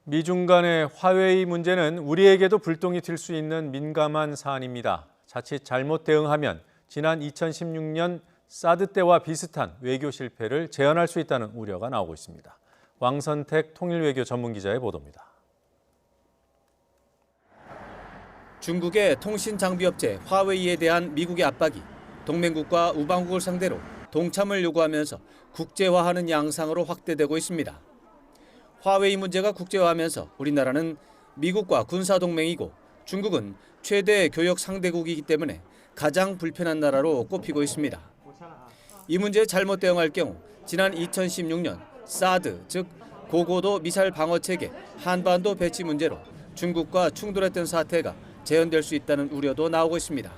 미중 간의 화웨이 문제는 우리에게도 불똥이 튈 수 있는 민감한 사안입니다. 자칫 잘못 대응하면 지난 2016년 사드 때와 비슷한 외교 실패를 재현할 수 있다는 우려가 나오고 있습니다. 왕선택 통일외교 전문기자의 보도입니다. 중국의 통신장비업체 화웨이에 대한 미국의 압박이 동맹국과 우방국을 상대로 동참을 요구하면서 국제화하는 양상으로 확대되고 있습니다. 화웨이 문제가 국제화하면서 우리나라는 미국과 군사동맹이고 중국은 최대 교역 상대국이기 때문에 가장 불편한 나라로 꼽히고 있습니다. 이 문제에 잘못 대응할 경우 지난 2016년 사드, 즉 고고도 미사일 방어체계 한반도 배치 문제로 중국과 충돌했던 사태가 재현될 수 있다는 우려도 나오고 있습니다.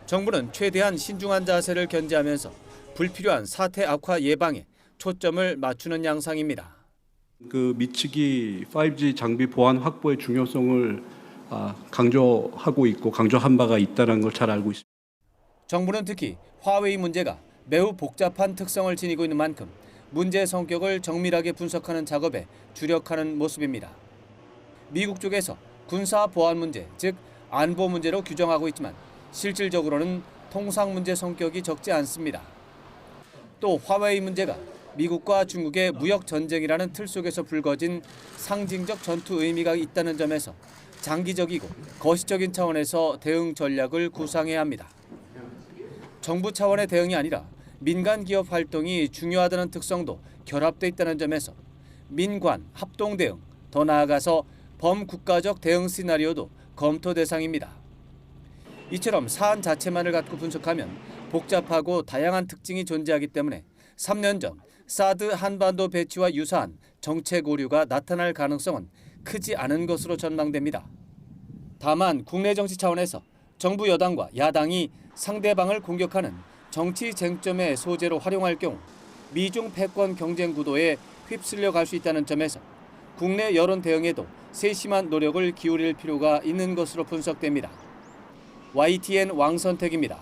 정부는 최대한 신중한 자세를 견지하면서 불필요한 사태 악화 예방에 초점을 맞추는 양상입니다. 미측이 5G 장비 보안 확보의 중요성을 강조하고 있고 강조한 바가 있다는 걸 잘 알고 있습니다. 정부는 특히 화웨이 문제가 매우 복잡한 특성을 지니고 있는 만큼 문제 성격을 정밀하게 분석하는 작업에 주력하는 모습입니다. 미국 쪽에서 군사 보안 문제, 즉 안보 문제로 규정하고 있지만 실질적으로는 통상 문제 성격이 적지 않습니다. 또 화웨이 문제가 미국과 중국의 무역 전쟁이라는 틀 속에서 불거진 상징적 전투 의미가 있다는 점에서 장기적이고 거시적인 차원에서 대응 전략을 구상해야 합니다. 정부 차원의 대응이 아니라 민간 기업 활동이 중요하다는 특성도 결합돼 있다는 점에서 민관 합동 대응, 더 나아가서 범국가적 대응 시나리오도 검토 대상입니다. 이처럼 사안 자체만을 갖고 분석하면 복잡하고 다양한 특징이 존재하기 때문에 3년 전 사드 한반도 배치와 유사한 정책 오류가 나타날 가능성은 크지 않은 것으로 전망됩니다. 다만 국내 정치 차원에서 정부 여당과 야당이 상대방을 공격하는 정치 쟁점의 소재로 활용할 경우 미중 패권 경쟁 구도에 휩쓸려 갈 수 있다는 점에서 국내 여론 대응에도 세심한 노력을 기울일 필요가 있는 것으로 분석됩니다. YTN 왕선택입니다.